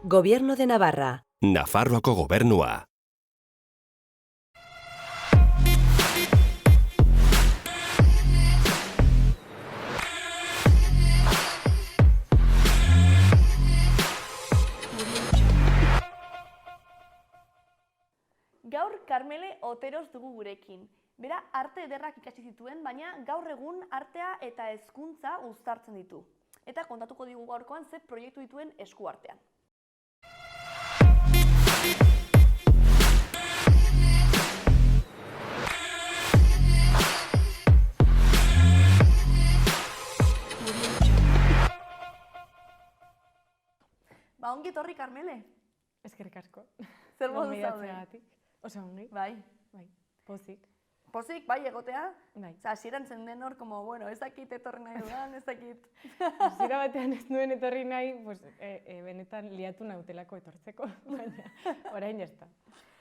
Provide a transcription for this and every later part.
Gobierno de Navarra. Nafarroako gobernua. Gaur Karmele Oteros dugu gurekin. Bera arte ederrak ikasi zituen, baina gaur egun artea eta hezkuntza uztartzen ditu. Eta kontatuko digu gaurkoan ze proiektu dituen eskuartean. Ongi etorri, Karmele. Eskerrik asko. Zer modu zaude? Oso ongi. Bai. Pozik. Pozik, bai, egotea? Bai. Hasieran zen den hor, ez dakit etorri nahi dudan, ez dakit. Hasiera batean ez nuen etorri nahi, benetan liatu nautelako etortzeko, baina orain jazta.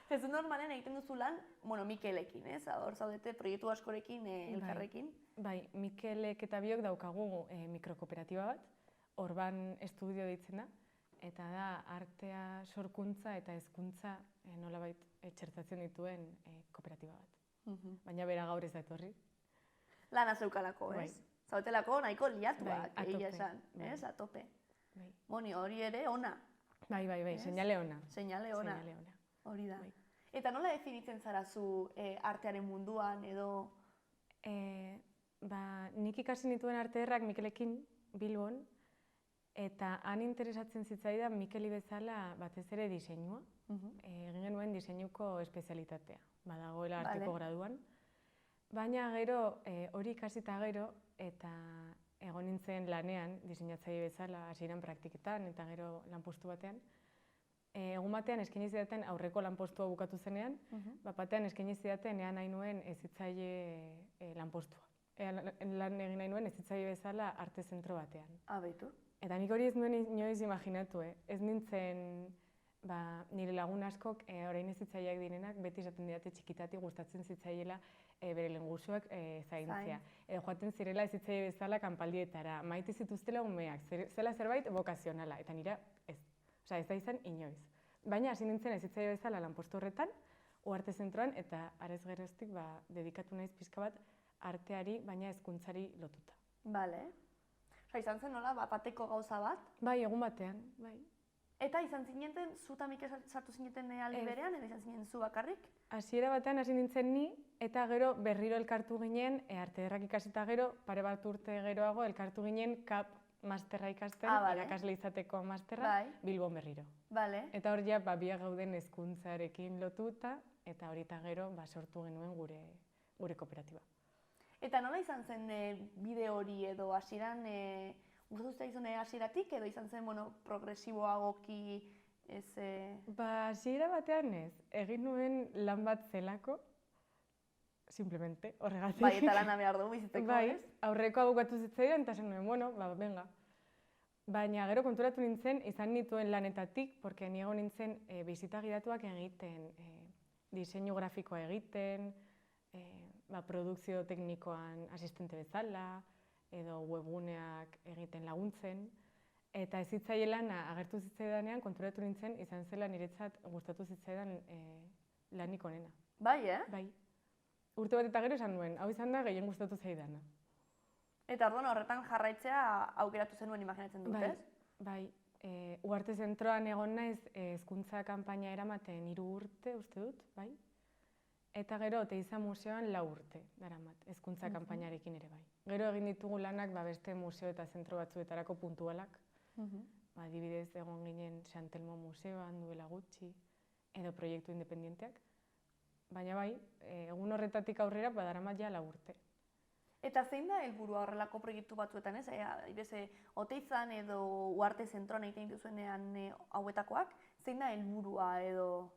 Ez du normalen egiten duzu lan, Mikelekin, ez? Hor zaudete proiektu askorekin, elkarrekin. Bai, Mikelek eta biok daukagu mikrokooperatiba bat, Orban Estudio deitzen da, eta da artea, sorkuntza eta hezkuntza nolabait txertatzen dituen kooperatiba bat. Baina bera gaur ez da etorri. Lana zeukalako, ez? Zautelako nahiko liatuak, egia esan, ez? A tope. Hori ere ona. Bai, seinale ona. Seinale ona. Hori da. Eta nola definitzen zara zu artearen munduan edo? Nik ikasi nituen arte ederrak Mikelekin Bilbon, eta han interesatzen zitzaidan Mikeli bezala batez ere diseinua. Egin genuen diseinuko espezialitatea, badagoela arteko graduan. Baina gero, hori ikasita gero, eta egon nintzen lanean, diseinatzaile bezala, hasieran praktiketan eta gero lanpostu batean. Egun batean eskaini zidaten aurreko lanpostua bukatu zenean, batean eskaini zidaten ea nahi nuen hezitzaile lanpostua. Lan egin nahi nuen hezitzaile bezala arte zentro batean. Beitu. Eta nik hori ez nuen inoiz imaginatu, ez nintzen nire lagun askok orain hezitzaileak direnak beti esaten didate txikitatik gustatzen zitzaiela bere lehengusuak zaintzea. Edo joaten zirela hezitzaile bezala kanpaldietara, maite zituztela umeak, zela zerbait bokazionala, eta nire ez. Osa, ez da izan inoiz. Baina hasi nintzen hezitzaile bezala lanpostu horretan, arte zentroan, eta arez geroztik dedikatu naiz pixka bat arteari, baina hezkuntzari lotuta. Bale. Izan zen nola, bateko gauza bat? Bai, egun batean, bai. Eta izan zineten, zu eta Mikel sartu zineten aldi berean, edo izan zinen zu bakarrik? Hasiera batean hasi nintzen ni, eta gero berriro elkartu ginen, arte ederrak ikasita gero, pare bat urte geroago, elkartu ginen KAP masterra ikasten, irakasle izateko masterra, Bilbon berriro. Eta hor ja, biak gauden hezkuntzarekin lotuta, eta hori eta gero sortu genuen gure kooperatiba. Eta nola izan zen bide hori edo hasieran, gustatu zaizun hasieratik edo izan zen progresiboagoki ez? Hasiera batean ez, egin nuen lan bat zelako, simplemente, horregatik. Bai, eta lana behar dugu bizitzeko, ez? Bai, aurrekoa bukatu zitzaidan eta zen nuen, venga. Baina gero konturatu nintzen, izan nituen lanetatik, porque ni egon nintzen bisita gidatuak egiten, diseinu grafikoa egiten, produkzio teknikoan asistente bezala, edo webguneak egiten laguntzen. Eta hezitzaile lana agertu zitzaidanean, konturatu nintzen, izan zela niretzat gustatu zitzaidan lanik onena. Bai, Bai. Urte bat eta gero esan nuen, hau izan da gehien gustatu zaidana. Eta orduan horretan jarraitzea aukeratu zenuen imaginatzen dut, ez? Bai. Arte zentroan egon naiz hezkuntza kanpaina eramaten 3 urte, uste dut, bai? Eta gero Oteiza museoan 4 urte daramat, hezkuntza kanpainarekin ere bai. Gero egin ditugu lanak beste museo eta zentro batzuetarako puntualak. Adibidez egon ginen Santelmo museoan duela gutxi, edo proiektu independenteak. Baina bai, egun horretatik aurrera badaramat ja 4 urte. Eta zein da helburua horrelako proiektu batzuetan, ez? Oteizan edo Arte zentroan egiten dituzuenean hauetakoak, zein da helburua edo?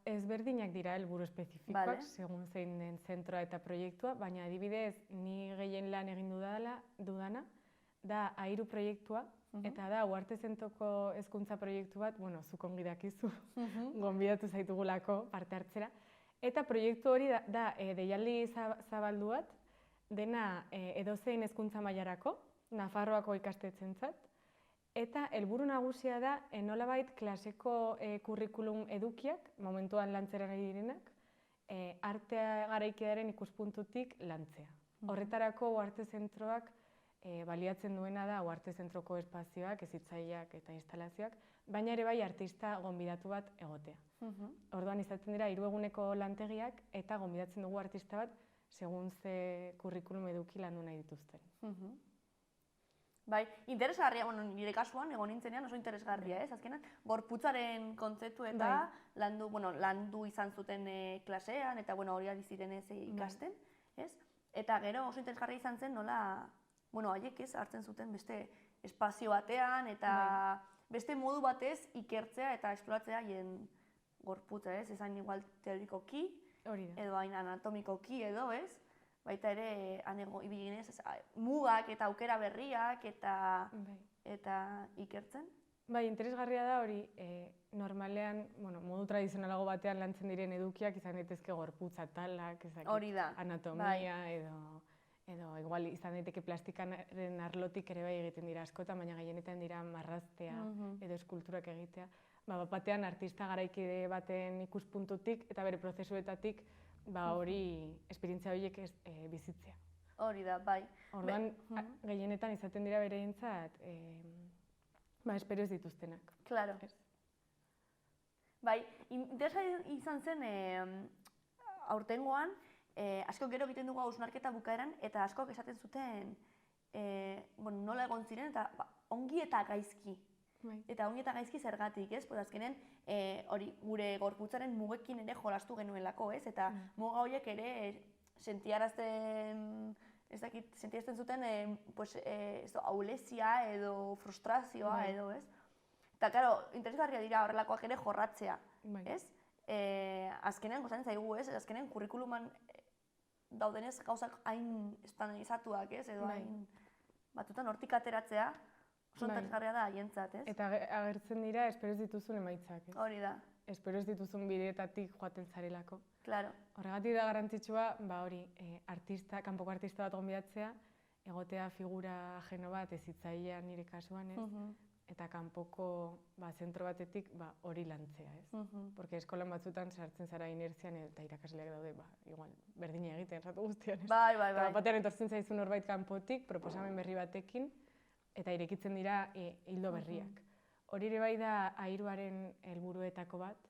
Ezberdinak dira helburu espezifikoak, segun zein den zentroa eta proiektua, baina adibidez, ni gehien lan egin dudana, da Airu proiektua, eta da Arte zentroko hezkuntza proiektu bat, zuk ongi dakizu, gonbidatu zaitugulako parte hartzera, eta proiektu hori da deialdi zabaldu bat, dena edozein hezkuntza mailarako, Nafarroako ikastetxeentzat, Eta helburu nagusia da, nolabait klaseko kurrikulum edukiak, momentuan lantzera nahi direnak, artea garaikidearen ikuspuntutik lantzea. Horretarako Uharte Zentroak baliatzen duena da Uharte Zentroko espazioak, hezitzaileak eta instalazioak, baina ere bai artista gonbidatu bat egotea. Orduan izaten dira 3 eguneko lantegiak eta gonbidatzen dugu artista bat segun ze kurrikulum eduki landu nahi dituzten. Bai, interesgarria, nire kasuan, egon nintzenean oso interesgarria, ez? Azkenan, gorputzaren kontzeptu eta landu izan zuten klasean, eta hori ari ziren ez ikasten, ez? Eta gero oso interesgarria izan zen nola, haiek ez hartzen zuten beste espazio batean, eta beste modu batez ikertzea eta esploratzea haien gorputza, ez? Ezain igual teorikoki, edo hain anatomikoki edo, ez? Baita ere, ibiginez, mugak eta aukera berriak eta ikertzen. Bai, interesgarria da hori, normalean, modu tradizionalago batean lantzen diren edukiak izan daitezke gorputz atalak, anatomia edo igual izan daiteke plastikaren arlotik ere bai egiten dira askotan, baina gehienetan dira marraztea edo eskulturak egitea. Batean artista garaikide baten ikuspuntutik eta bere prozesuetatik hori, esperientzia horiek bizitzea. Hori da, bai. Orduan, gehienetan izaten dira bereintzat, espero ez dituztenak. Claro. Bai, interesgarria izan zen aurtengoan, askok gero egiten dugu hausnarketa bukaeran, eta askok esaten zuten nola egon ziren, eta ongi eta gaizki. Eta ongi eta gaizki zergatik, ez? Azkenen, gure gorputzaren mugekin ere jolastu genuelako, ez? Eta muga horiek ere sentiarazten zuten ahulezia edo frustrazioa edo, ez? Eta, klaro, interesgarria dira horrelakoak ere jorratzea, ez? Azkenean, gozatzen zaigu, ez? Azkenean, kurrikuluman daudenez gauzak hain estandarizatuak, ez? Edo hain batutan hortik ateratzea, oso interesgarria da haientzat, ez? Eta agertzen dira, espero ez dituzun emaitzak, ez? Hori da. Espero ez dituzun bideetatik joaten zarelako. Claro. Horregatik da garrantzitsua, kanpoko artista bat gonbidatzea, egotea figura ajeno bat, hezitzailea nire kasuan, ez? Eta kanpoko zentro batetik hori lantzea, ez? Porque eskolan batzutan sartzen zara inertzian eta irakasleak daude, igual, berdina egiten, esatu guztian, ez? Bai. Eta batean etortzen zaizu norbait kanpotik, proposamen berri batekin, eta irekitzen dira hildo berriak. Hori ere bai da AIRUaren helburuetako bat,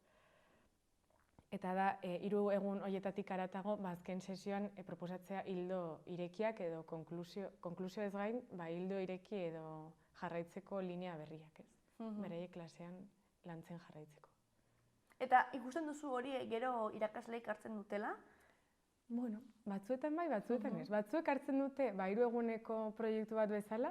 eta da 3 egun horietatik haratago azken sesioan proposatzea hildo irekiak edo konklusio ez gain, hildo ireki edo jarraitzeko linea berriak, ez? Beraiek klasean lantzen jarraitzeko. Eta ikusten duzu hori gero irakasleek hartzen dutela? Bueno, batzuetan bai, batzuetan ez. Batzuek hartzen dute 3 eguneko proiektu bat bezala,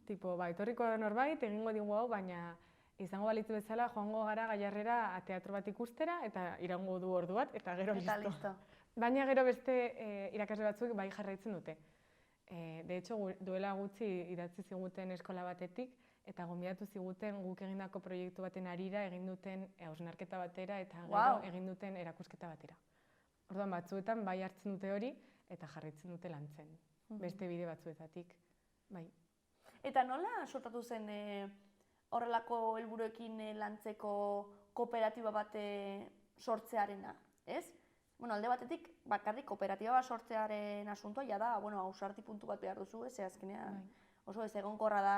tipo, etorriko norbait, egingo digu hau, baina izango balitzu bezala, joango gara Gaiarrera teatro bat ikustera, eta iraungo du ordu bat, eta gero listo. Baina gero beste irakasle batzuk bai jarraitzen dute. De hecho, duela gutxi idatzi ziguten eskola batetik, eta gonbidatu ziguten guk egindako proiektu baten harira egin duten hausnarketa batera, eta gero egin duten erakusketa batera. Orduan, batzuetan bai hartzen dute hori, eta jarraitzen dute lantzen. Beste bide batzuetatik, bai. Eta nola sortatu zen horrelako helburuekin lantzeko kooperatiba bat sortzearena, ez? Alde batetik, bakarrik kooperatiba bat sortzearen asuntoa, ja da, ausarti puntu bat behar duzu, ez azkenean oso ez egonkorra da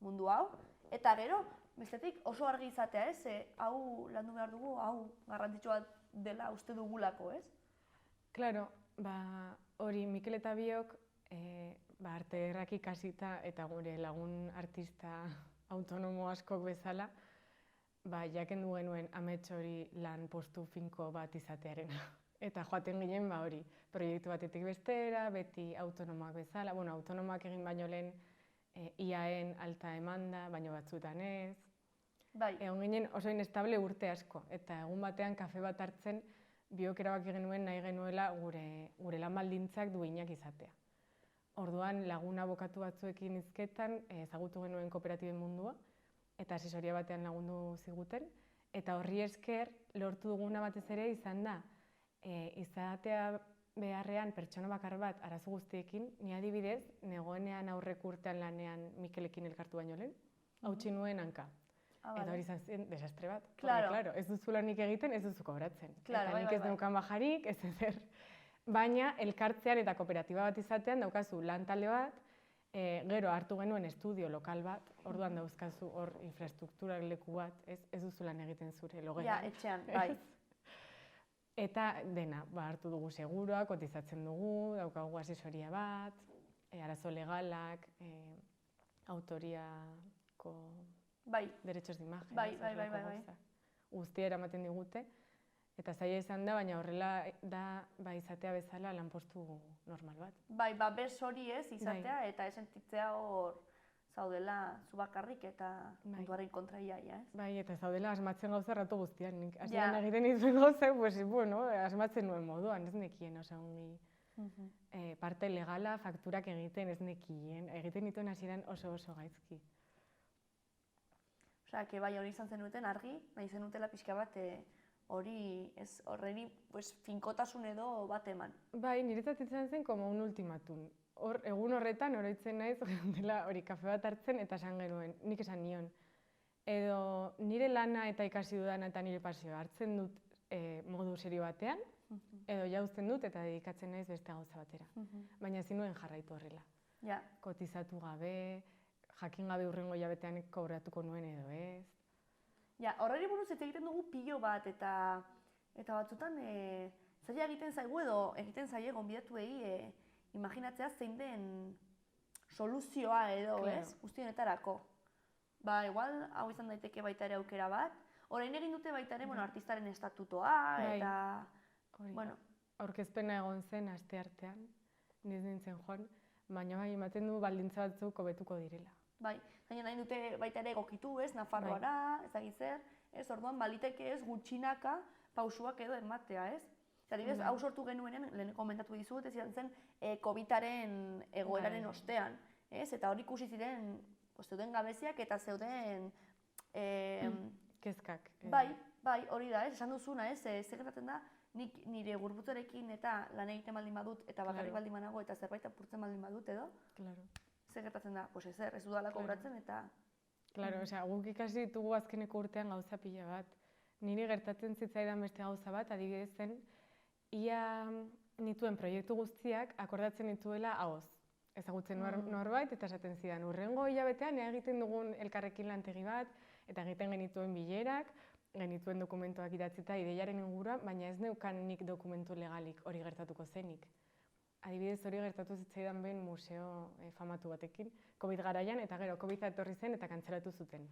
mundu hau. Eta gero, bestetik oso argi izatea, ez? Hau landu behar dugu, hau garrantzitsua dela uste dugulako, ez? Claro, hori Mikel eta biok arte ederrak ikasita eta gure lagun artista autonomo askok bezala, jakendu genuen amets hori lan postu finko bat izatearena. Eta joaten ginen hori, proiektu batetik bestera, beti autonomoak bezala, autonomoak egin baino lehen IAEN alta emanda, baino batzuetan ez. Egon ginen oso inestable urte asko, eta egun batean kafe bat hartzen biok erabaki genuen nahi genuela gure lan baldintzak duinak izatea. Orduan lagun abokatu batzuekin hizketan ezagutu genuen kooperatiben mundua, eta asesoria batean lagundu ziguten, eta horri esker lortu duguna batez ere izan da, izatea beharrean pertsona bakar bat arazo guztiekin, ni adibidez, negoenean aurreko urtean lanean Mikelekin elkartu baino lehen, hautsi nuen hanka. Ah, Eta vale. hori izan zen desastre bat. Claro. Claro, ez duzu lanik egiten, ez duzu kobratzen. Claro, Eta bai, nik bai, ez bai. neukan bajarik, ez ezer. Baina elkartzean eta kooperatiba bat izatean daukazu lantalde bat, gero hartu genuen estudio lokal bat, orduan dauzkazu hor infrastrukturak leku bat, ez duzu lan egiten zure Ja, logelan. etxean, bai. Eta dena, hartu dugu segurua, kotizatzen dugu, daukagu asesoria bat, arazo legalak, autoriako Bai, derechos de imagen, Bai, bai, bai, bai, bai. guztia eramaten digute, eta zaila izan da, baina horrela da izatea bezala lanpostu normal bat. bai, babes hori ez izatea eta ez sentitzea hor zaudela zu bakarrik eta munduaren kontra ia, ez? Bai, eta zaudela asmatzen gauza erratu guztian. Nik Ja. hasieran egiten nituen gauzak, pues, bueno, asmatzen nuen moduan, ez nekien, osa ongi. Parte legala, fakturak egiten ez nekien, egiten nituen hasieran oso gaizki. Osea, que bai, hori izan zenuten argi, nahi zenutela pixka bat hori, ez, horreri, pues, finkotasun edo bat eman. Bai, niretzat izan zen como un ultimatum. Egun horretan, oroitzen naiz, dela hori kafe bat hartzen eta esan genuen, nik esan nion. Edo nire lana eta ikasi dudana eta nire pasioa hartzen dut modu serio batean, edo jauzten dut eta dedikatzen naiz beste gauza batera. Baina ezin nuen jarraitu horrela. Ja, Kotizatu gabe, jakin gabe hurrengo hilabetean kobratuko nuen edo ez. ja, horreri buruz hitz egiten dugu pilo bat eta batzutan zaila egiten zaigu edo egiten zaie gonbidatuei imaginatzea zein den soluzioa edo, Claro. ez? Guzti honetarako. Ba, igual hau izan daiteke baita ere aukera bat. Orain egin dute baita ere, bueno, artistaren estatutoa Bai. eta Hori, bueno, aurkezpena egon zen asteartean, niz nintzen joan, baina bai ematen du baldintza batzuk hobetuko direla. bai, gaina nahi dute baita ere egokitu, ez, Nafarroara, ezagik zer, ez, orduan baliteke ez gutxinaka pausuak edo ematea, ez? Adibidez, hau sortu genuenean, lehen komentatu dizuet, ez izan zen COVID-aren egoeraren Bai. ostean, ez? Eta hor ikusi ziren, zeuden gabeziak eta zeuden Kezkak. bai, hori da, ez? Esan duzuna, ez? Zer gertatzen da, nik nire gorputzarekin eta lan egiten baldin badut eta bakarrik Claro. baldin banago eta zerbait apurtzen baldin badut edo, Claro. zer gertatzen da, pues ezer, ez dudala Claro. kobratzen eta Claro, osea, guk ikasi ditugu azkeneko urtean gauza pila bat. Niri gertatzen zitzaidan beste gauza bat, adibidez zen, ia nituen proiektu guztiak akordatzen dituela ahoz. Ezagutzen norbait eta esaten zidan, hurrengo hilabetean egiten dugun elkarrekin lantegi bat, eta egiten genituen bilerak, genituen dokumentuak idatzita ideiaren inguruan, baina ez neukan nik dokumentu legalik hori gertatuko zenik. Adibidez hori gertatu zitzaidan behin museo famatu batekin, COVID garaian, eta gero COVID etorri zen eta kantzelatu zuten.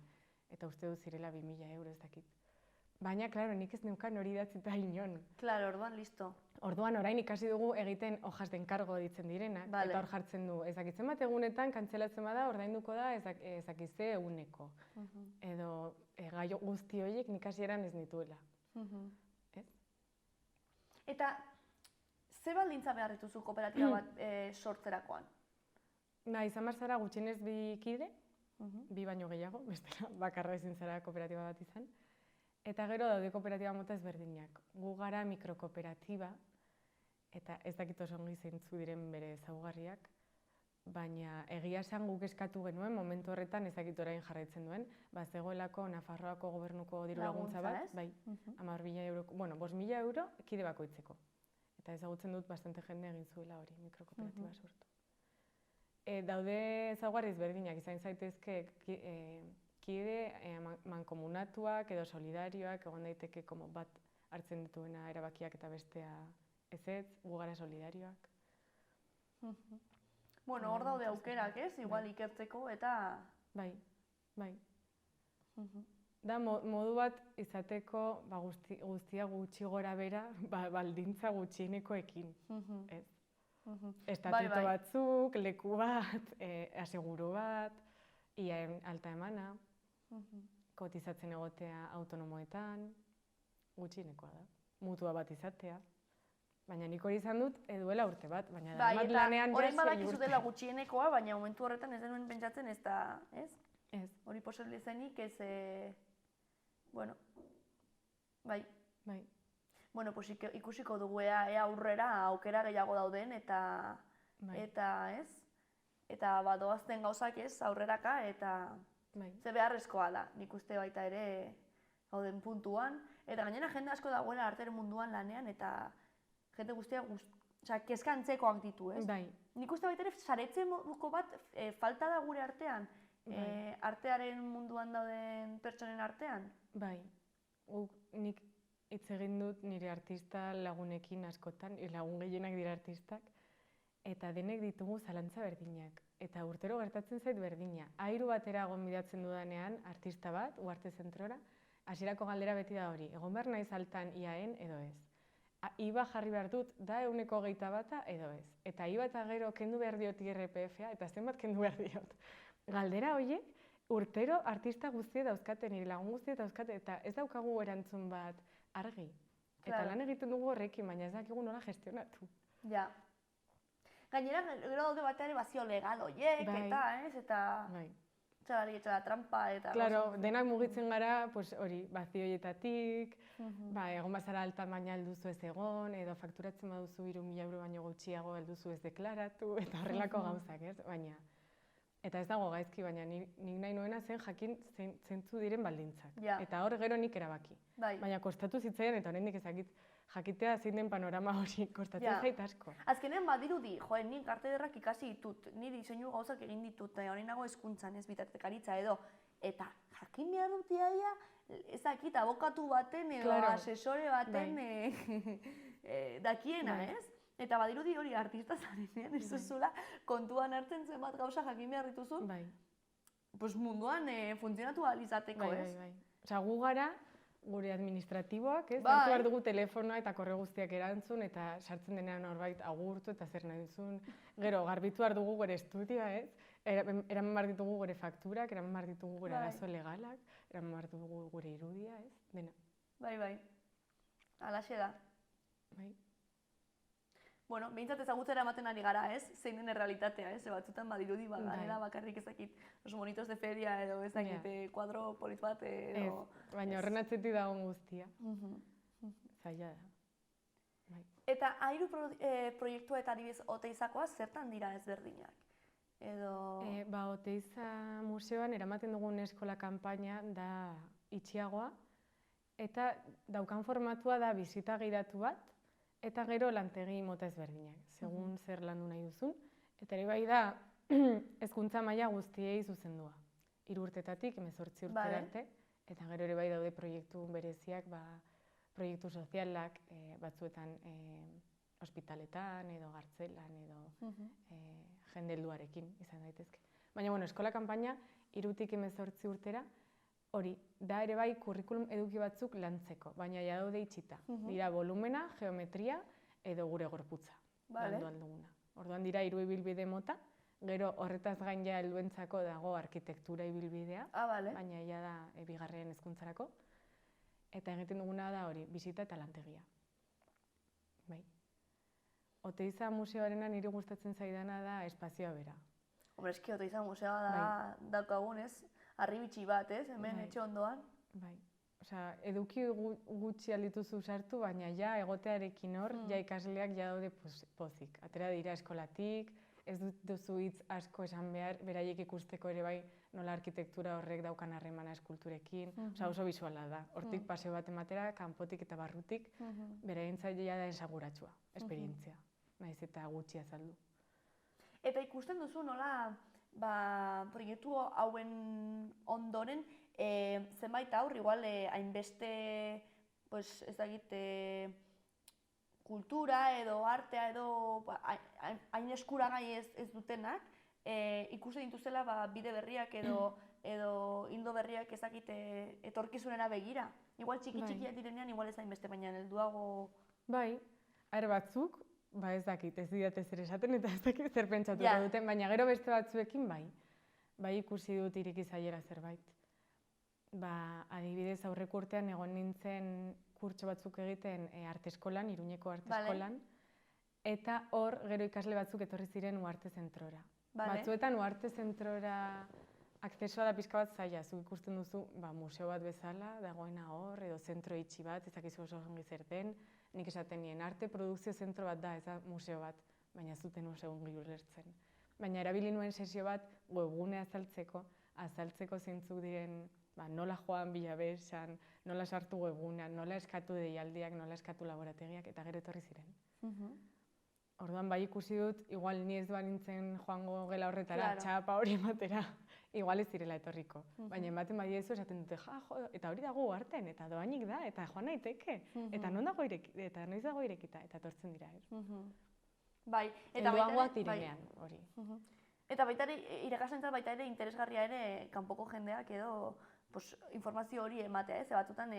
Eta uste dut zirela 2000 euro ez dakit. Baina, klaro, nik ez neukan hori idatzita inon. Claro, orduan listo. Orduan orain ikasi dugu egiten hojas de encargo ditzen direnak, Vale. eta hor jartzen du, ezakitzen bat egunetan kantzelatzen bada ordainduko da ezakitze eguneko. Edo gai guzti horiek nik hasieran ez nituela. Ez? Eta ze baldintza behar dituzu kooperatiba bat sortzerakoan? Ba, izan behar zara gutxienez 2 kide, 2 baino gehiago, bestela bakarra ezin zara kooperatiba bat izan. Eta gero daude kooperatiba mota ezberdinak. Gu gara mikrokooperatiba, eta ez dakit oso ongi zeintzu diren bere ezaugarriak, baina egia esan guk eskatu genuen, momentu horretan ez dakit orain jarraitzen duen, zegoelako Nafarroako gobernuko diru laguntza bat, ez? bai, 10.000 euro, bueno, 5.000 euro kide bakoitzeko. Eta ezagutzen dut bastante jende egin zuela hori, mikrokooperatiba sortu. Daude ezaugarri ezberdinak, izan zaitezke kide mankomunatuak edo solidarioak, egon daiteke bat hartzen dituena erabakiak eta bestea ezetz, gu gara solidarioak. Bueno, hor daude aukerak, ez? Igual ikertzeko eta... Bai. Da modu bat izateko guztia gutxi gora bera, baldintza gutxienekoekin, ez? Estatuto batzuk, leku bat, aseguru bat, ia alta emana, kotizatzen egotea autonomoetan, gutxienekoa da. Mutua bat izatea. Baina nik hori izan dut duela urte bat, baina daramat lanean ja 6 urte. Orain badakizu dela gutxienekoa, baina momentu horretan ez denuen pentsatzen ez da, ez? Ez. Hori posible zenik ez, bueno, bai. Bueno, pues ikusiko dugu ea aurrera aukera gehiago dauden eta ez? Eta badoazten gauzak ez aurreraka eta Bai. Ze beharrezkoa da, nik uste baita ere gauden puntuan, eta gainera jende asko dagoela artearen munduan lanean, eta jende guztia kezka antzekoak ditu, ez? Bai. Nik uste baita ere saretze moduko bat falta da gure artean, artearen munduan dauden pertsonen artean. Bai, nik hitz egin dut nire artista lagunekin askotan, lagun gehienak dira artistak, eta denek ditugu zalantza berdinak. Eta urtero gertatzen zait berdina. Airu batera gonbidatzen dudanean, artista bat, Uharte Zentrora, hasierako galdera beti da hori, egon behar naiz altan iaen edo ez. IVA jarri behar dut, da 121 edo ez. Eta IVA eta gero kendu behar diot IRPF-a, eta zenbat kendu behar diot. Galdera horiek, urtero artista guztie dauzkate, nire lagun guztie dauzkate, eta ez daukagu erantzun bat argi. Eta lan egiten dugu horrekin, baina ez dakigu nola gestionatu. Ja. Gainera, gero daude batean bazio legal horiek, eta, ez? Eta txalari etxala trampa, eta... Claro, denak mugitzen gara, hori, bazio horietatik, egon bazara alta baina alduzu ez egon, edo fakturatzen baduzu 3.000 euro baino gutxiago alduzu ez deklaratu, eta horrelako gauzak, ez? Baina, eta ez dago gaizki, baina nik nahi nuena zen jakin zeintzu diren baldintzak. Eta hor gero nik erabaki. Baina kostatu zitzaidan, eta oraindik ezakit jakitea zein den panorama hori kostatzen zait asko. Azkenean badirudi, nik arte ederrak ikasi ditut, ni diseinu gauzak egin ditut, hori nago hezkuntzan ez bitartekaritza edo, eta jakin behar dut iaia, ezakit abokatu baten edo asesore baten dakiena, ez? Eta badirudi hori artista zarenean, ez duzula kontuan hartzen zenbat gauza jakin behar dituzun, munduan funtzionatu ahal izateko, ez? Osa, gu gara, gure administratiboak, ez? Hartu behar dugu telefonoa eta korreo guztiak erantzun, eta sartzen denean norbait agurtu eta zer nahi duzun. Gero, garbitu behar dugu gure estudioa, ez? Eraman behar ditugu gure fakturak, eraman behar ditugu gure arazo legalak, eraman behar dugu gure irudia, ez? Dena. Bai. Alaxe da. Bai. Bueno, behintzat ezagutzera ematen ari gara, ez? Zein den errealitatea, ez? Batzutan badirudi badanera bakarrik ezakit los monitos de feria edo ezakit kuadro polit bat edo... Baina horren atzetik dagoen guztia. Zaila da. Eta Airu proiektua eta adibidez Oteizakoa zertan dira ezberdinak? Edo... Oteiza museoan eramaten dugun eskola kanpaina da itxiagoa, eta daukan formatua da bisita gidatu bat, eta gero lantegi mota ezberdinak, segun zer landu nahi duzun. Eta ere bai da, hezkuntza maila guztiei zuzendua. 3 urtetatik 18 urtera arte, eta gero ere bai daude proiektu bereziak, proiektu sozialak batzuetan ospitaletan, edo gartzelan, edo jende helduarekin izan daitezke. Baina, eskola kanpaina 3tik 18 urtera, hori, da ere bai kurrikulum eduki batzuk lantzeko, baina ja daude itxita. Dira volumena, geometria edo gure gorputza landu alduguna. Orduan dira 3 ibilbide mota, gero horretaz gain ja helduentzako dago arkitektura ibilbidea, baina ja da bigarren hezkuntzarako. Eta egiten duguna da hori, bisita eta lantegia. Bai. Oteiza museoarena niri gustatzen zaidana da espazioa bera. Hombre, eski Oteiza museoa da daukagun, ez? Arribitxi bat, ez? Hemen etxe ondoan. Bai. Osea, eduki gutxi aldituzu sartu, baina ja egotearekin hor, ja ikasleak ja daude pozik. Atera dira eskolatik, ez duzu hitz asko esan behar, beraiek ikusteko ere bai nola arkitektura horrek daukan harremana eskulturekin. Osea, oso bisuala da. Hortik paseo bat ematera, kanpotik eta barrutik, beraientzat da esaguratsua, esperientzia. Naiz eta gutxi azaldu. Eta ikusten duzu nola proiektu hauen ondoren zenbait aur, igual hainbeste, ez dakit, kultura edo artea edo hain eskuragai ez dutenak, ikusten dituzela bide berriak edo ildo berriak ezakit etorkizunera begira. Igual txiki-txikiak direnean, igual ez hainbeste, baina helduago... Bai, batzuk, ez dakit, ez didate zer esaten eta ez dakit zer pentsatuko duten, baina gero beste batzuekin bai ikusi dut ireki zaiela zerbait. Adibidez aurreko urtean egon nintzen kurtso batzuk egiten arte eskolan, Iruñeko arte eskolan, eta hor gero ikasle batzuk etorri ziren Uharte Zentrora. Batzuetan Uharte Zentrora akzesoa da pixka bat zaila, zuk ikusten duzu museo bat bezala, dagoena hor, edo zentro itxi bat, ez dakizu oso ongi zer den. Nik esaten nien, arte produkzio zentro bat da, ez da museo bat, baina zuten oso ongi ulertzen. Baina erabili nuen sesio bat webgunea azaltzeko, azaltzeko zeintzuk diren nola joan bilabesan, nola sartu webunean, nola eskatu deialdiak, nola eskatu laborategiak, eta gero etorri ziren. Orduan bai ikusi dut, igual ni ez nintzen joango gela horretara, txapa hori ematera, igual ez direla etorriko. Baina ematen badiezu esaten dute, eta hori dago uharten, eta doainik da, eta joan naiteke, eta non dago irekita, eta noiz dago irekita, eta etortzen dira, ez? Bai, eta helduagoak direnean, hori. Eta baita ere, irakaslentzat baita ere interesgarria ere kanpoko jendeak edo informazio hori ematea, ez? Batzutan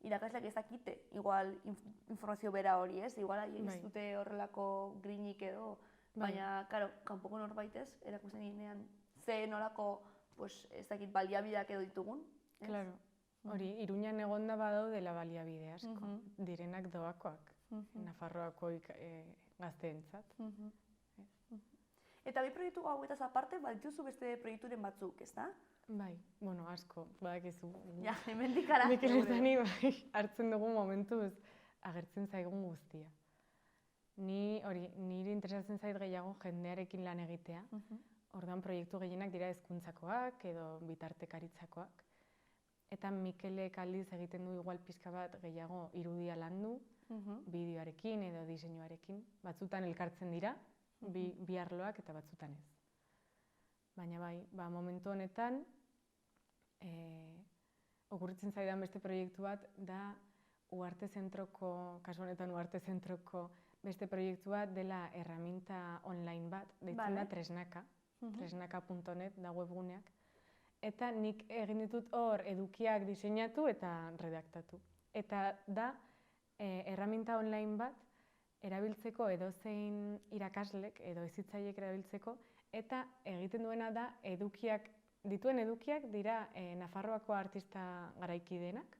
irakasleak ez dakite, igual informazio bera hori, ez? Igual ez dute horrelako grinik edo, baina, karo, kanpoko norbait ez, erakusten ginean, ze nolako, ez dakit, baliabideak edo ditugun, ez? Claro, hori, Iruñan egonda badaudela baliabide asko, direnak doakoak, Nafarroako gazteentzat. Eta bi proiektu hauetaz aparte, badituzu beste proiekturen batzuk, ez da? Bai, asko, badakizu. Ja, hemendik ara. Mikelezani hartzen dugu momentuz agertzen zaigun guztia. Niri interesatzen zait gehiago jendearekin lan egitea. Orduan proiektu gehienak dira hezkuntzakoak edo bitartekaritzakoak. Eta Mikelek aldiz egiten du igual pixka bat gehiago irudia landu, bideoarekin edo diseinuarekin. Batzutan elkartzen dira, bi arloak eta batzutan ez. Baina bai, momentu honetan, okurritzen zaidan beste proiektu bat da Uharte Zentroko, kasu honetan Uharte Zentroko beste proiektu bat dela erraminta online bat, deitzen da Tresnaka, tresnaka.net da webguneak. Eta nik egin ditut hor edukiak diseinatu eta redaktatu. Eta da erraminta online bat erabiltzeko edozein irakaslek edo hezitzaileek erabiltzeko, eta egiten duena da dituen edukiak dira Nafarroako artista garaikideenak,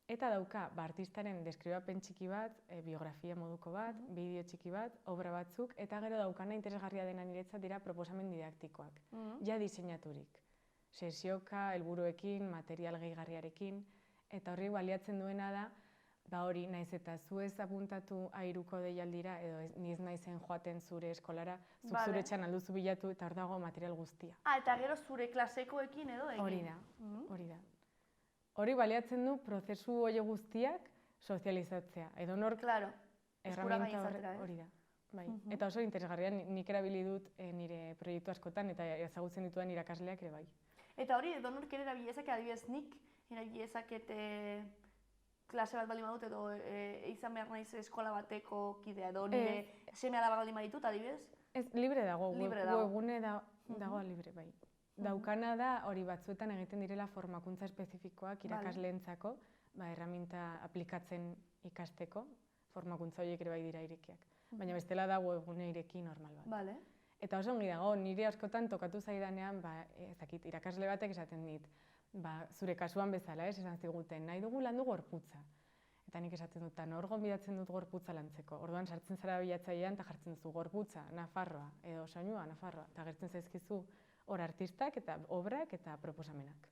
eta dauka artistaren deskribapen txiki bat, biografia moduko bat, bideo txiki bat, obra batzuk, eta gero daukana interesgarria dena niretzat dira proposamen didaktikoak, ja diseinaturik. Sesioka, helburuekin, material gehigarriarekin, eta horri baliatzen duena da, hori naiz eta zu ez apuntatu airuko deialdira, edo ni ez naizen joaten zure eskolara, zuk zure etxean alduzu bilatu eta hor dago material guztia. Eta gero zure klasekoekin edo egin? Hori da. Hori baliatzen du prozesu hori guztiak sozializatzea. Edo nork erraminta hori da. Eta oso interesgarria, nik erabili dut nire proiektu askotan eta ezagutzen ditudan irakasleak ere bai. Eta hori edo nork ere erabiliezak, adibidez nik erabiliezaket klase bat baldin badut edo izan behar naiz eskola bateko kidea edo nire seme-alaba baldin baditut, adibidez? Ez, libre dago, webgune dago libre, bai. Daukana da hori batzuetan egiten direla formakuntza espezifikoak irakasleentzako, erraminta aplikatzen ikasteko, formakuntza horiek ere bai dira irekiak. Baina bestela da webgune ireki normal bat. Eta oso ongi dago, nire askotan tokatu zaidanean, irakasle batek esaten dit, zure kasuan bezala, esan ziguten, nahi dugu landu gorputza. Eta nik esaten dut, nor gonbidatzen dut gorputza lantzeko. Orduan sartzen zara bilatzailean eta jartzen duzu gorputza, Nafarroa, edo soinua, Nafarroa. Eta agertzen zaizkizu hor artistak eta obrak eta proposamenak.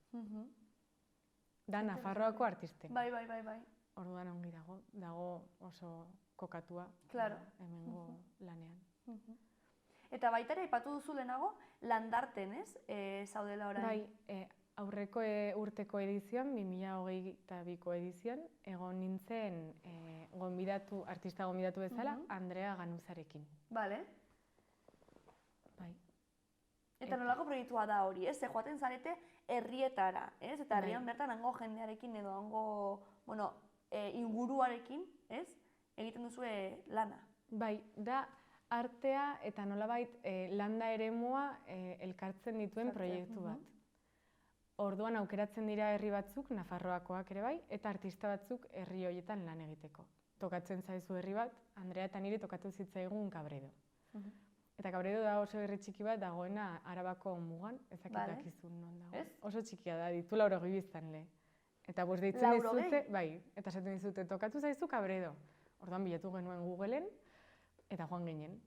Da Nafarroako artisten. Bai. Orduan ongi dago oso kokatua hemengo lanean. Eta baita ere, aipatu duzu lehenago, landarten, ez? Zaudela orain. Bai, aurreko urteko edizioan, 2022ko edizioan, egon nintzen artista gonbidatu bezala, Andrea Ganuzarekin. Bale. Bai. Eta nolako proiektua da hori, ez? Ze joaten zarete herrietara, ez? Eta herrian bertan hango jendearekin edo hango, inguruarekin, ez? Egiten duzue lana. Bai, da artea eta nolabait landa eremua elkartzen dituen proiektu bat. Orduan aukeratzen dira herri batzuk, Nafarroakoak ere bai, eta artista batzuk herri horietan lan egiteko. Tokatzen zaizu herri bat, Andrea eta niri tokatu zitzaigun Kabredo. Eta Kabredo da oso herri txiki bat dagoena Arabako mugan, ezakizun non dago. Oso txikia da, ditu 80 biztanle. Eta deitzen dizute, bai, eta esaten dizute, tokatu zaizu Kabredo. Orduan bilatu genuen Googleen, eta joan ginen.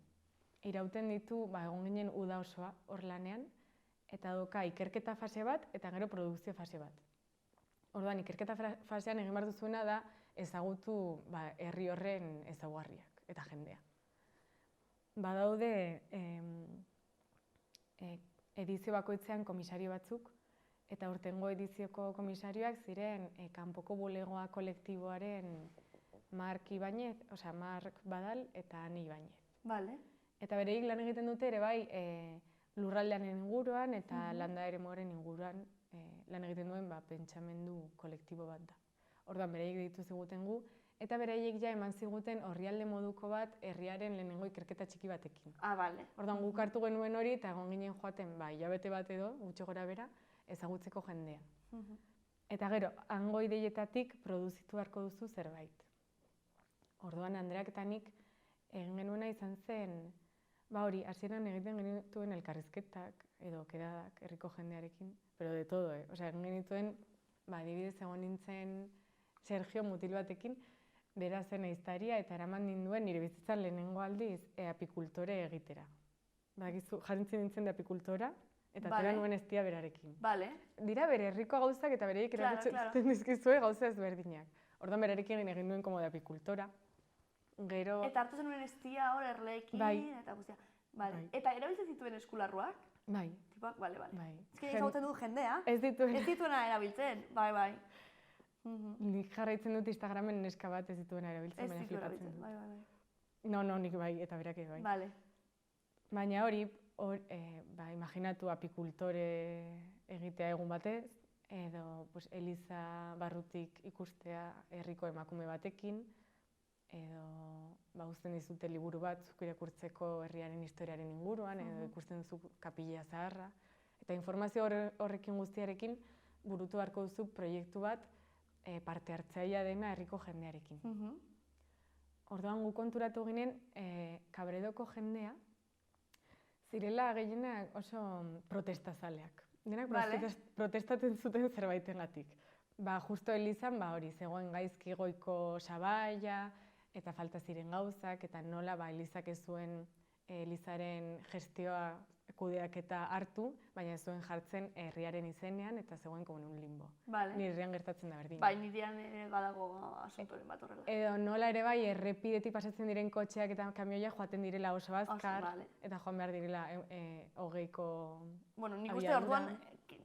Irauten ditu, egon ginen uda osoa hor lanean, eta doka ikerketa fase bat eta gero produkzio fase bat. Orduan, ikerketa fasean egin behar duzuena da ezagutu herri horren ezaugarriak eta jendea. Badaude edizio bakoitzean komisario batzuk, eta urtengo edizioko komisarioak ziren kanpoko bulegoa kolektiboaren Mark Ibañez, osea Mark Badal eta Ani Ibañez. Vale. Eta bereik lan egiten dute ere bai lurraldearen inguruan eta landa eremuaren inguruan lan egiten duen pentsamendu kolektibo bat da. Orduan bereik deitu ziguten gu, eta beraiek ja eman ziguten orrialde moduko bat herriaren lehenengo ikerketa txiki batekin. Vale. Orduan guk hartu genuen hori eta egon ginen joaten hilabete bat edo, gutxi gora bera, ezagutzeko jendea. Eta gero, hango ideietatik produzitu beharko duzu zerbait. Orduan Andreak eta nik egin genuena izan zen, hori, hasieran egiten genituen elkarrizketak edo kedadak herriko jendearekin, pero de todo, Osea, egin genituen, adibidez egon nintzen Sergio mutil batekin, bera zen ehiztaria eta eraman ninduen nire bizitzan lehenengo aldiz apikultore egitera. Jarrintzen nintzen de apikultora eta atera nuen eztia berarekin. Dira bere herriko gauzak eta bereik erakutzen dizkizue gauza ezberdinak. Orduan berarekin egin nuen como de apikultora. Gero... Eta hartu zenuen eztia hor erleekin eta guztia. Eta erabiltzen zituen eskularruak? Bai. Tipak, bale. Ez que ezagutzen du jendea. Ez dituena erabiltzen, bai. Nik jarraitzen dut Instagramen neska bat ez dituena erabiltzen, baina flipatzen dut. Bai. No, nik bai, eta berak bai. Vale. Baina hori, imaginatu apikultore egitea egun batez, edo Eliza barrutik ikustea herriko emakume batekin, edo uzten dizute liburu bat zuk irakurtzeko herriaren historiaren inguruan, edo ikusten duzu kapilla zaharra. Eta informazio horrekin guztiarekin burutu beharko duzu proiektu bat parte hartzailea dena herriko jendearekin. Orduan gu konturatu ginen Kabredoko jendea zirela gehienak oso protestazaleak. Denak protestatzen zuten zerbaitengatik. Justo Elizan hori zegoen gaizki goiko sabaia eta falta ziren gauzak eta nola Elizak ez zuen Elizaren gestioa kudeaketa hartu, baina ez zuen jartzen herriaren izenean eta zegoen como un limbo. Nire herrian gertatzen da berdin. Bai, nirean badago asuntoren bat horrela. Edo nola ere bai errepidetik pasatzen diren kotxeak eta kamioiak joaten direla oso azkar eta joan behar direla 20ko Bueno, nik uste orduan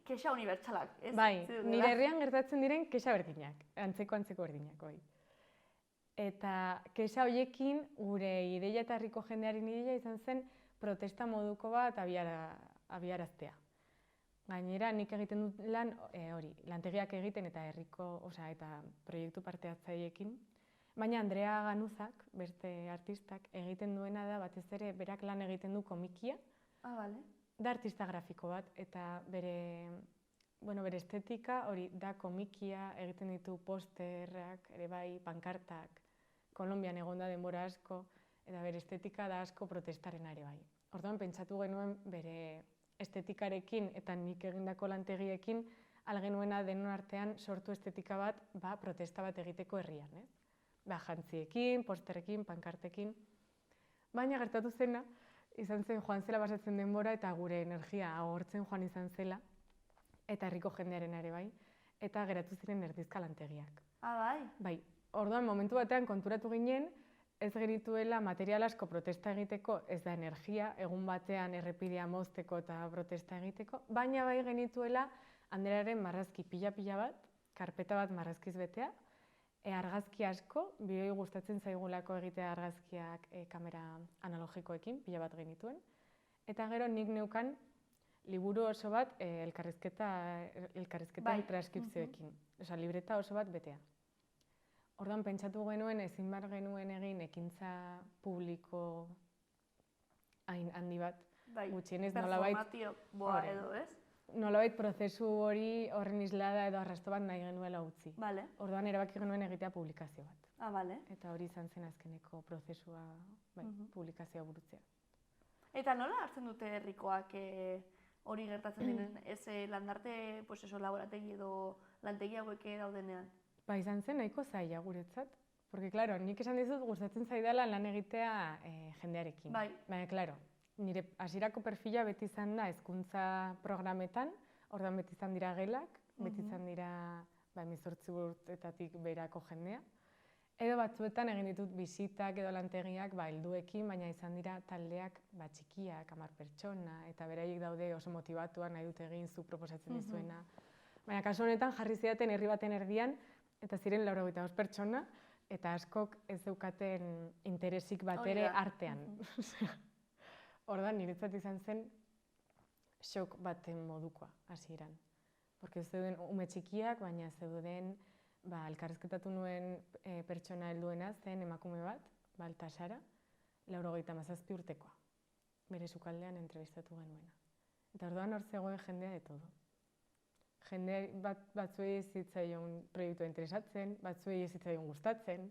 kexa unibertsalak. Bai, nire herrian gertatzen diren kexa berdinak, antzeko berdinak, bai. Eta kexa horiekin gure ideia eta herriko jendearen ideia izan zen protesta moduko bat abiaraztea. Gainera, nik egiten dut lan lantegiak egiten eta herriko, eta proiektu parte hartzaileekin. Baina Andrea Ganuzak, beste artistak, egiten duena da batez ere berak lan egiten du komikia. Da artista grafiko bat eta bere estetika da komikia, egiten ditu posterrak, ere bai, pankartak, Kolonbian egonda denbora asko, eta bere estetika da asko protestaren ere bai. Orduan pentsatu genuen bere estetikarekin eta nik egindako lantegiekin algenuena denon artean sortu estetika bat protesta bat egiteko herrian. Jantziekin, posterrekin, pankartekin. Baina gertatu zena, izan zen joan zela basatzen denbora eta gure energia agortzen joan izan zela eta herriko jendearen ere bai, eta geratu ziren erdizka lantegiak. Bai, orduan momentu batean konturatu ginen, ez genituela material asko protesta egiteko, ez da energia, egun batean errepidea mozteko eta protesta egiteko, baina bai genituela Andrearen marrazki pila bat, karpeta bat marrazkiz betea, argazki asko, bioi gustatzen zaigulako egitea argazkiak kamera analogikoekin, pila bat genituen, eta gero nik neukan liburu oso bat elkarrizketan transkripzioekin, libreta oso bat betea. Orduan pentsatu genuen ezin behar genuen egin ekintza publiko handi bat, gutxienez nolabait prozesu horren islada edo arrasto bat nahi genuela utzi. Orduan erabaki genuen egitea publikazio bat. Eta hori izan zen azkeneko prozesua publikazioa burutzea. Eta nola hartzen dute herrikoak hori gertatzen denen, ez landarte laborategi edo lantegi hauek daudenean? Izan zen nahiko zaila guretzat, porque, claro, nik esan dizut gustatzen zaidala lan egitea jendearekin. Baina, claro, nire hasierako perfila beti izan da hezkuntza programetan, orduan beti izan dira gelak, beti izan dira 18 urtetatik beherako jendea, Edo batzuetan egin ditut bisitak edo lantegiak helduekin, baina izan dira taldeak txikiak, 10 pertsona, eta beraiek daude oso motivatuak nahi dut egin zuk proposatzen dizuena. Baina kasu honetan jarri zidaten herri baten erdian, eta ziren 95 pertsona, eta askok ez zeukaten interesik bat ere artean. Orduan niretzat izan zen shock baten modukoa hasieran. Porque zeuden ume txikiak, baina zeuden elkarrizketatu nuen pertsona helduena zen emakume bat, Baltasara, 97 urtekoa, bere sukaldean entrevistatu genuena. Eta orduan hor zegoen jendea de todo. Jende batzuei ez zitzaion proiektua interesatzen, batzuei ez zitzaion gustatzen,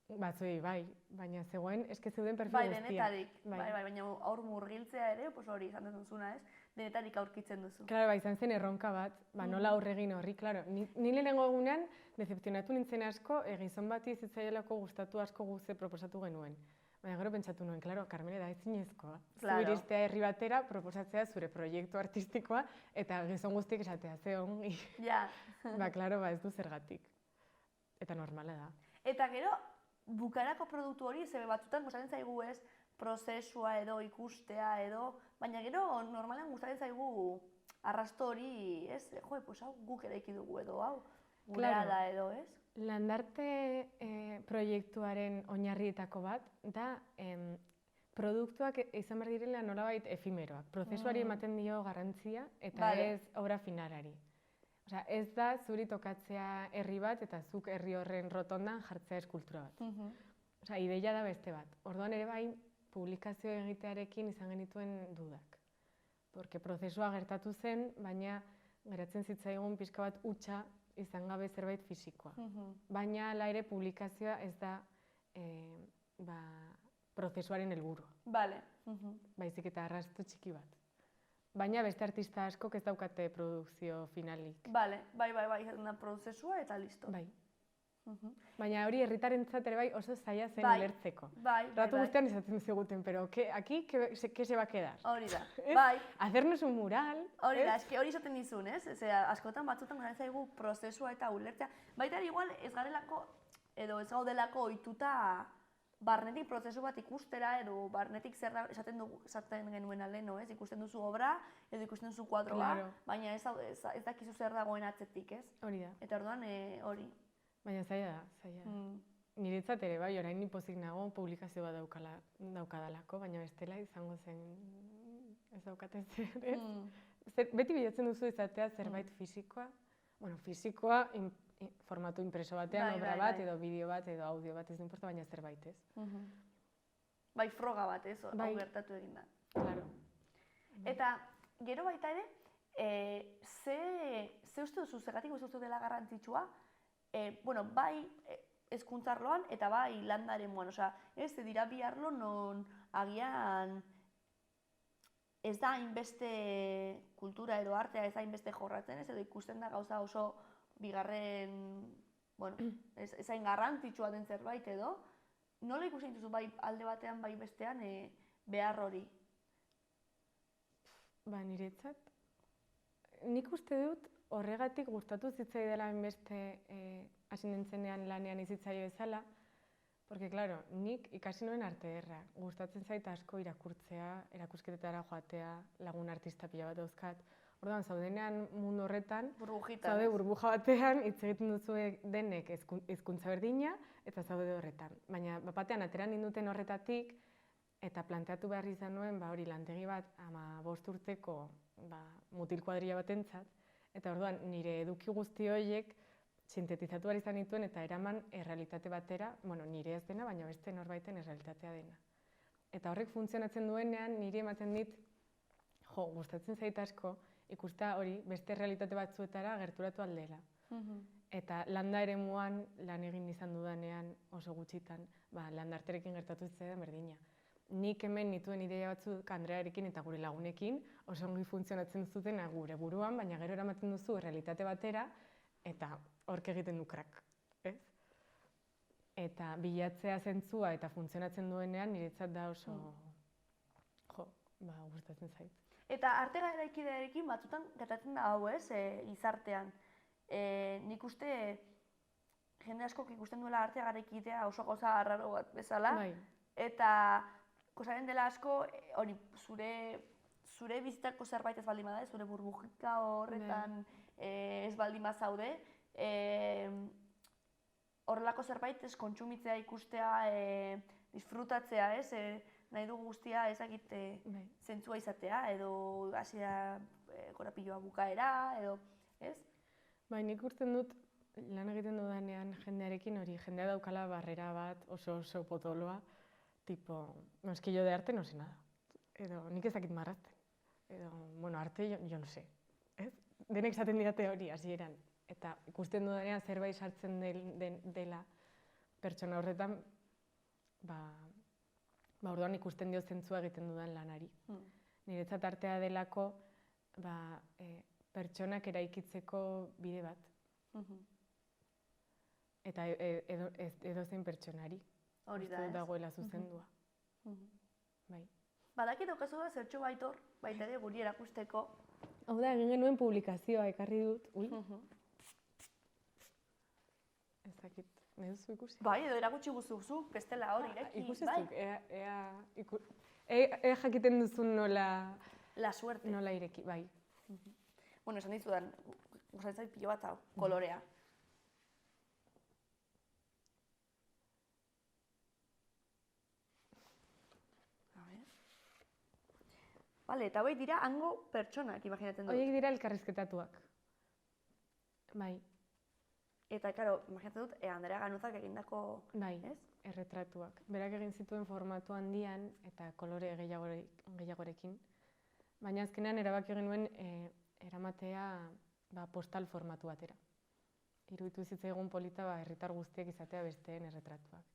batzuei bai, baina zegoen, eske zeuden perfil guztiak. Denetarik, baina aur murgiltzea ere, hori izan duzuna ez, denetarik aurkitzen duzu. Claro, izan zen erronka bat, nola aurre egin horri, claro. Ni lehenengo egunean, decepzionatu nintzen asko, gizon bati ez zitzaielako gustatu asko guze proposatu genuen. Baina gero pentsatu nuen, claro, Carmele, da ezinezkoa. Zu iristea herri batera, proposatzea zure proiektu artistikoa, eta gizon guztiek esatea, ze ongi. Ja. Claro, ez du zergatik. Eta normala da. Eta gero, bukarako produktu hori, zebe batzutan gustatzen zaigu ez, prozesua edo ikustea edo, baina gero normalean gustatzen zaigu arrasto hori, ez? Hau guk eraiki dugu edo, hau gurea da edo, ez? Landarte proiektuaren oinarrietako bat da produktuak izan behar direla nolabait efimeroak. Prozesuari ematen dio garrantzia eta ez obra finalari. Osea, ez da zuri tokatzea herri bat eta zuk herri horren rotondan jartzea eskultura bat. Osea, ideia da beste bat. Orduan ere bai, publikazio egitearekin izan genituen dudak. Porque prozesua gertatu zen, baina geratzen zitzaigun pixka bat hutsa izan gabe zerbait fisikoa. Baina hala ere publikazioa ez da prozesuaren helburua. Baizik eta arrasto txiki bat. Baina beste artista askok ez daukate produkzio finalik. Bai, izaten da prozesua eta listo. Bai. Baina hori herritarentzat ere bai oso zaila zen ulertzeko. Ratu guztian izaten ziguten, pero aquí, ¿qué se va a quedar? Hori da, bai. Hacernos un mural. Hori da, eski hori izaten dizun, ez? Askotan batzutan gara zaigu prozesua eta ulertzea. Baita igual ez garelako, edo ez gaudelako ohituta barnetik prozesu bat ikustera, edo barnetik zer esaten genuen aleno, ez? Ikusten duzu obra, edo ikusten duzu kuadroa, baina ez dakizu zer dagoen atzetik, ez? Hori da. Eta orduan hori. Baina zaila da. Niretzat ere, bai, orain nipozik nago publikazio bat daukadalako, baina bestela izango zen ez daukaten zer, ez? Beti bilatzen duzu izatea zerbait fisikoa, fisikoa formatu impreso batean, obra bat, edo bideo bat, edo audio bat, ez importa, baina zerbait ez. Bai, froga bat ez, hau gertatu egin da. Claro. Eta gero baita ere, ze uste duzu, zergatik uste duzu dela garrantzitsua, bai hezkuntza arloan eta bai landa eremuan, ez dira bi arlo non agian ez da hainbeste kultura edo artea ez da hainbeste jorratzen, ez edo ikusten da gauza oso bigarren, ez hain garrantzitsua den zerbait edo, nola ikusten dituzu bai alde batean bai bestean behar hori? Niretzat, nik uste dut horregatik gustatu zitzaidela hainbeste hasi nintzenean lanean izitzaile bezala, porque, claro, nik ikasi nuen arte ederra. Gustatzen zait asko irakurtzea, erakusketetara joatea, lagun artista pila bat dauzkat. Orduan, zaudenean mundu horretan, zaude burbuja batean, hitz egiten duzu denek hizkuntza berdina eta zaude horretan. Baina, batean atera ninduten horretatik, eta planteatu behar izan nuen, hori lantegi bat, 15 urteko mutil kuadrilla batentzat, eta orduan, nire eduki guzti horiek sintetizatu behar izan nituen eta eraman errealitate batera, nire ez dena, baina beste norbaiten errealitatea dena. Eta horrek funtzionatzen duenean, niri ematen dit, gustatzen zait asko, ikusta hori beste errealitate batzuetara gerturatu aldela. Eta landa eremuan lan egin izan dudanean oso gutxitan, landarterekin gertatu zitzaidan berdina. Nik hemen nituen ideia batzuk Andrearekin eta gure lagunekin oso ongi funtzionatzen zuten gure buruan, baina gero eramaten duzu errealitate batera eta hork egiten du krak, ez? Eta bilatzea zentzua eta funtzionatzen duenean niretzat da oso gustatzen zait. Eta arte garaikidearekin batzutan gertatzen da hau, ez, gizartean. Nik uste jende askok ikusten duela artea garaikidea oso gauza arraro bat bezala. Bai. Eta ikusten dela asko, hori, zure bizitako zerbait ez baldin bada, zure burbujika horretan ez baldin bazaude, horrelako zerbait ez kontsumitzea, ikustea, disfrutatzea, ez? Nahi dugu guztia ezagit zentzua izatea, edo hasiera korapiloa bukaera, edo, ez? Bai, nik urten dut, lan egiten dudanean jendearekin hori, jendea daukala barrera bat oso potoloa, tipo, no, es que yo de arte no sé nada, edo nik ez dakit marrazten, edo, bueno, arte yo no sé, ez? Denek esaten didate hori hasieran, eta ikusten dudanean zerbait sartzen dela pertsona horretan, orduan ikusten dio zentzua egiten dudan lanari. Niretzat artea delako pertsonak eraikitzeko bide bat. Eta edozein pertsonari. Hori da, ez? Dagoela zuzendua. Bai. Badakit daukazu da zertxo baitor, baita ere guri erakusteko. Hau da, egin genuen publikazioa ekarri dut. Ui. Ez dakit, nahi duzu ikusi? Bai, edo erakutsi guzuzu, bestela hori ireki. Ikusizuk, ea jakiten duzun nola... La suerte. Nola ireki, bai. Bueno, esan dizudan, gustatzen zait pilo bat hau, kolorea. Bale, eta hauek dira hango pertsonak, imaginatzen dut. Horiek dira elkarrizketatuak. Bai. Eta, karo, imaginatzen dut, Andrea Ganuzak egindako, bai, ez? Erretratuak. Berak egin zituen formatu handian eta kolore gehiagorekin. Baina azkenean erabaki genuen eramatea postal formatu batera. Iruditu zitzaigun polita herritar guztiek izatea besteen erretratuak.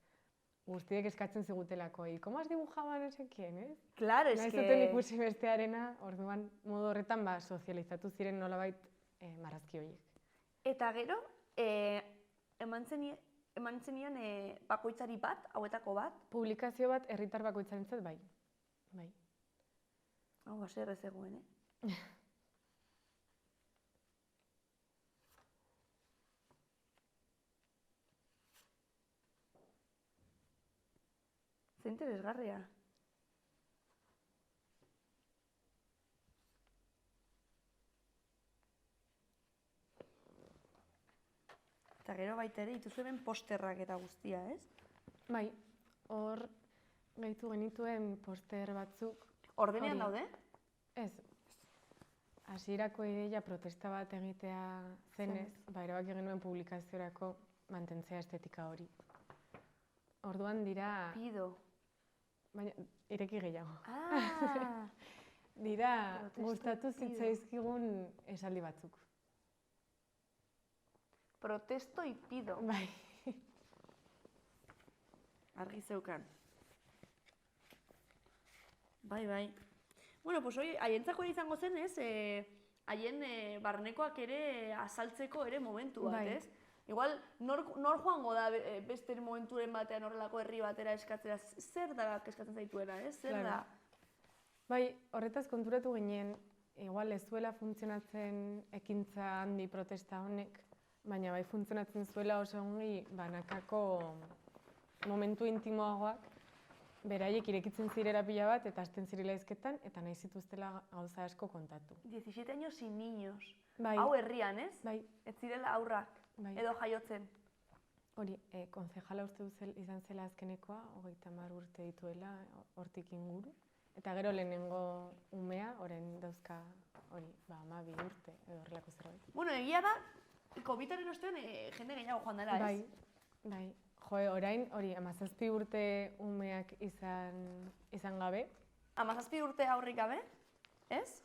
Guztiek eskatzen zigutelako, ¿cómo has dibujado no sé quién, ez? Claro, es que... Nahi zuten ikusi bestearena, orduan modu horretan sozializatu ziren nolabait marrazki horiek. Eta gero, eman zenian bakoitzari bat, hauetako bat? Publikazio bat herritar bakoitzarentzat bai. Bai. Hau, haserre zegoen, eh? Ze interesgarria. Eta gero baita ere, dituzu hemen posterrak eta guztia, ez? Bai, hor gehitu genituen poster batzuk. Ordenean daude? Ez. Hasierako ideia protesta bat egitea zenez, erabaki genuen publikaziorako mantentzea estetika hori. Orduan dira... Pido. Baina, ireki gehiago. Ah! Dira, gustatu zitzaizkigun esaldi batzuk. Protesto y pido. Bai. Argi zeukan. Bai. Bueno, pues hori, haientzako ere izango zen, ez? Haien barnekoak ere azaltzeko ere momentu bat, ez? Igual, nor joango da beste momenturen batean horrelako herri batera eskatzera, zer da eskatzen zaituena, ez? Zer da? Bai, horretaz konturatu ginen, igual ez zuela funtzionatzen ekintza handi protesta honek, baina bai funtzionatzen zuela oso ongi banakako momentu intimoagoak, beraiek irekitzen zirela pila bat eta hasten zirela hizketan eta nahi zituztela gauza asko kontatu. 17 años sin niños. Bai. Hau herrian, ez? Bai. Ez zirela aurrak. Bai. Edo jaiotzen. Hori, konzejala uste dut izan zela azkenekoa, 30 urte dituela, hortik inguru. Eta gero lehenengo umea, orain dauzka, hori, 12 urte edo horrelako zerbait. Bueno, egia da, COVID-aren ostean jende gehiago joan dela, ez? Bai. Jo, orain, hori, 17 urte umeak izan gabe. 17 urte aurrik gabe, ez?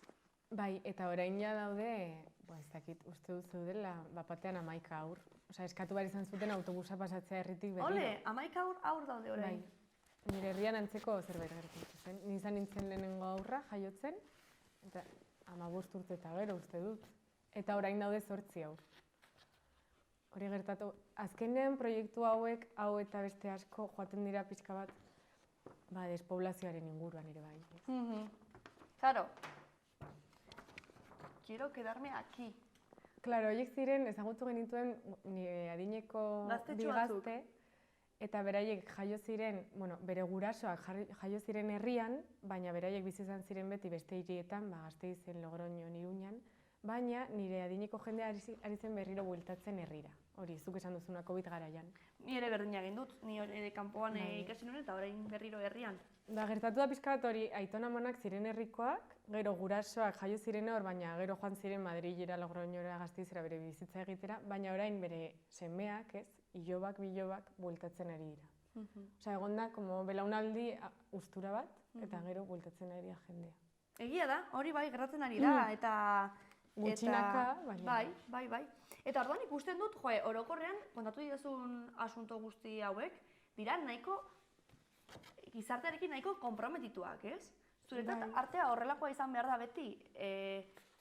Bai, eta orain ja daude, ez dakit, uste dut zeudela, bapatean 11 haur. Osa, eskatu behar izan zuten autobusa pasatzea herritik berriro. Ole, 11 haur daude orain. Bai, nire herrian antzeko zerbait gertatu zen. Ni izan nintzen lehenengo haurra jaiotzen, eta 15 urte eta gero uste dut. Eta orain daude 8 haur. Hori gertatu, azkenean proiektu hauek, hau eta beste asko, joaten dira pixka bat, despoblazioaren inguruan ere bai. Claro. Quiero quedarme aquí. Claro, horiek ziren ezagutu genituen nire adineko Gaztetxo bi batzuk. gazte, eta beraiek jaio ziren, jaio ziren jaio ziren herrian, baina beraiek bizi izan ziren beti beste hirietan, Gasteizen, Logroñon, Iruñan, baina nire adineko jendea ari zen berriro bueltatzen herrira. Hori, zuk esan duzuna COVID garaian. Ni ere berdina egin dut, ni ere kanpoan Bai. ikasi nuen eta orain berriro herrian. Gertatu da pixka bat hori, aitona-amonak ziren herrikoak, gero gurasoak jaio ziren hor, baina gero joan ziren Madrilera, Logroñora, Gasteizera bere bizitza egitera, baina orain bere semeak, ilobak, bilobak, bueltatzen ari dira. Osea, egon da, belaunaldi ustura bat, eta gero bueltatzen ari da jendea. Egia da, hori bai, gertatzen ari da, eta... Gutxinaka, baina... Bai. Eta orduan ikusten dut, orokorrean, kontatu didazun asunto guzti hauek, dira nahiko, gizartearekin nahiko konprometituak, ez? Zuretzat artea horrelakoa izan behar da beti.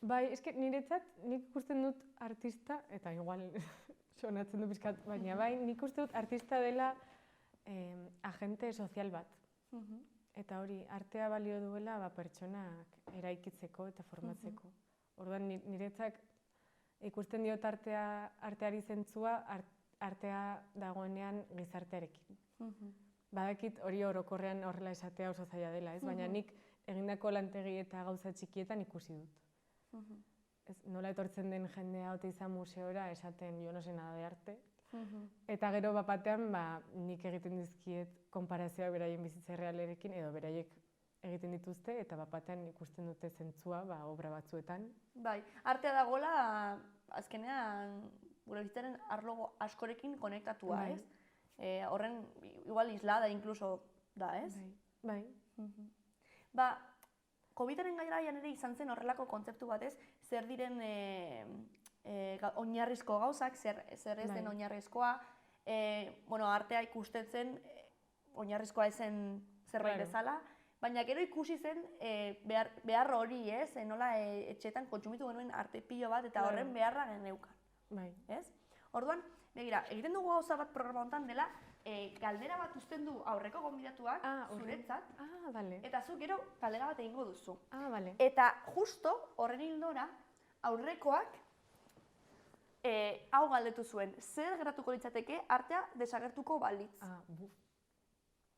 Bai, eske niretzat nik ikusten dut artista, eta igual sonatzen du pixkat, baina bai, nik uste dut artista dela agente sozial bat. Eta hori, artea balio duela pertsonak eraikitzeko eta formatzeko. Orduan niretzak ikusten diot arteari zentzua artea dagoenean gizartearekin. Badakit hori orokorrean horrela esatea oso zaila dela, ez? Baina nik egindako lantegi eta gauza txikietan ikusi dut. Nola etortzen den jendea Oteiza museora esaten yo no sé nada de arte. Eta gero batean nik egiten dizkiet konparazioa beraien bizitza errealerekin edo beraiek egiten dituzte eta batean ikusten dute zentzua obra batzuetan. Bai, artea dagoela azkenean gure bizitzaren arlo askorekin konektatua, ez? Horren, igual islada inkluso da, ez? Bai. COVID-aren garaian ere izan zen horrelako kontzeptu batez, zer diren oinarrizko gauzak, zer ez den oinarrizkoa, artea ikusten zen oinarrizkoa ezen zerbait bezala, baina gero ikusi zen behar hori, ez? Nola etxeetan kontsumitu genuen arte pilo bat eta horren beharra geneukan, ez? Orduan, begira, egiten dugu gauza bat programa honetan dela, galdera bat uzten du aurreko gonbidatuak zuretzat, eta zu gero galdera bat egingo duzu. Eta justo horren hildora aurrekoak hau galdetu zuen, zer gertatuko litzateke artea desagertuko balitz.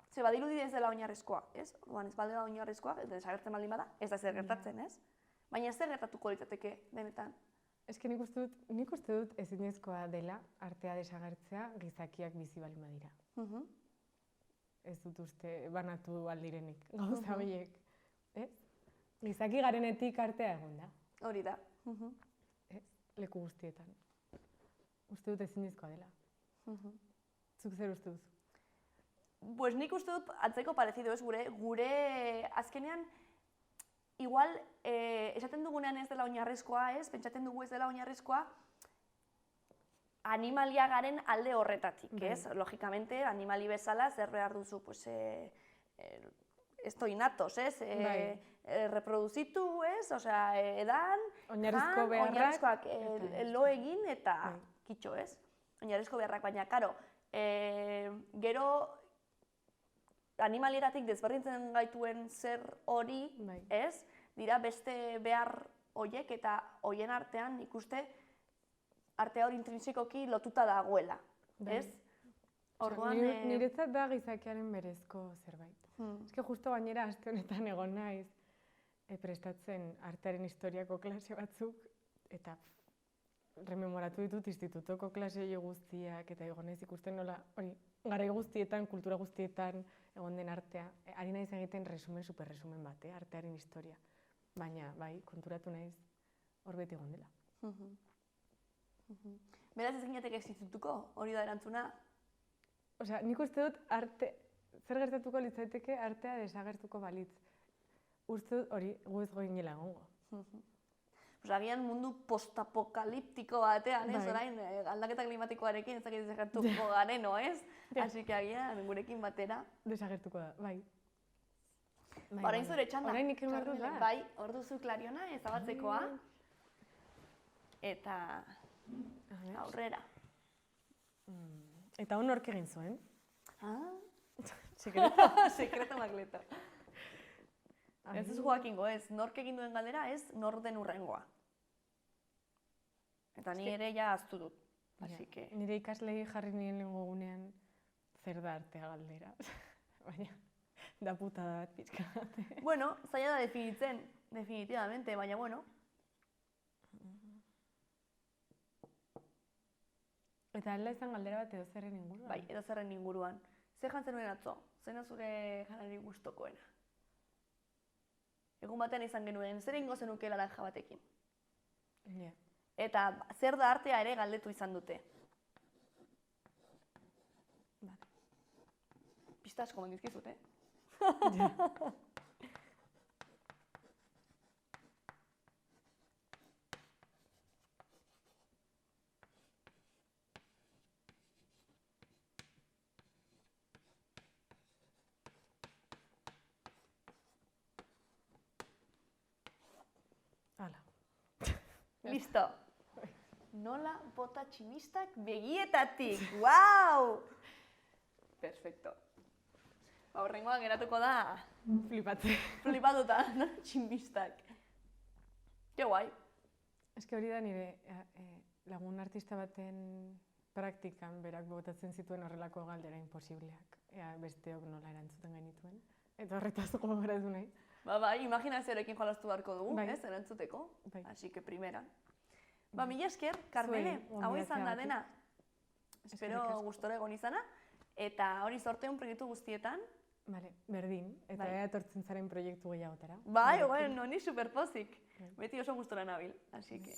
Ze badirudi ez dela oinarrizkoa, ez? Orduan ez baldela oinarrizkoa, desagertzen baldin bada, ez da zer gertatzen, ez? Baina zer gertatuko litzateke benetan? Eske nik uste dut ezinezkoa dela artea desagertzea gizakiak bizi baldin badira. Ez dut uste banatu aldirenik gauza horiek. Gizaki garenetik artea egon da. Hori da. Leku guztietan. Uste dut ezinezkoa dela. Zuk zer uste duzu? Pues nik uste dut antzeko parezido ez gure azkenean igual, esaten dugunean ez dela oinarrizkoa, ez? Pentsatzen dugu ez dela oinarrizkoa animalia garen alde horretatik, ez? Logikamente, animali bezala, zer behar duzu, pues, esto innatos, ez? Reproduzitu, ez? Osea, edan, oinarrizkoak lo egin eta kitxo, ez? Oinarrizko beharrak, baina, karo, gero animalieratik desberdintzen gaituen zer hori, ez? Dira beste behar horiek eta horien artean ikuste artea hori intrinsikoki lotuta dagoela, ez? Niretzat da gizakiaren berezko zerbait. Eske justo gainera aste honetan egon naiz prestatzen artearen historiako klase batzuk eta rememoratu ditut institutoko klase guztiak eta egon naiz ikusten nola hori garai guztietan, kultura guztietan egon den artea. Ari naiz egiten superresumen bat, artearen historia. Baina, konturatu naiz hor beti egon dela. Beraz ez ginetek existituko, hori da erantzuna? Osea, nik uste dut zer gertatuko litzateke artea desagertuko balitz. Uste dut hori gu ez goinela egongo. Agian mundu postapokaliptiko batean, ez orain, aldaketa klimatikoarekin ez dakit desagertuko gareno, ez? Así que agian gurekin batera. Desagertuko da, bai. Orain zure txanda. Orain nik emarru da. Bai, hor duzu Klariona ezabatzekoa. Eta aurrera. Eta hon nork egin zuen? Sekreto magleto. Ez duzu jakingo, ez, nork egin duen galdera, ez nor den urrengoa. Eta ni ere ja aztu dut. Así que... Nire ikaslegi jarri nien lehengo gunean zer da artea galdera. Baina, da putada bat pixka bat. Bueno, zaila da definitzen, definitivamente, baina bueno. Eta alda izan galdera bat edo zerren inguruan? Bai, edo zerren inguruan. Ze jantzen nuen atzo? Zena zure janari gustokoena? Egun batean izan genuen, zer ingo zenuke laranja batekin? Ja. Eta zer da artea ere galdetu izan dute. Pista asko mendizkizut, Ja. Hala. Listo. Nola bota tximistak begietatik. Wow! Perfecto. Ba, horrengoan geratuko da Flipatze. flipatuta, nola tximistak. Ke guai. Eske hori da nire lagun artista baten praktikan berak botatzen zituen horrelako galdera imposibleak. Ea besteok nola erantzuten genituen. Eta horretaz gogoratu nahi. Ba, imaginazioarekin jolastu beharko dugu, Bai. ez, erantzuteko. Bai. Así que primera. Ba, mila esker, Carmele, Zuei, hau izan da gonbidatzeagatik. dena. Espero Eskerrik asko. gustora egon izana. Eta hori zorteun proiektu guztietan. Bale, berdin. Eta Bai. ea etortzen zaren proiektu gehiagotara. Bai, bueno, ni superpozik. Beti oso gustora nabil, así que...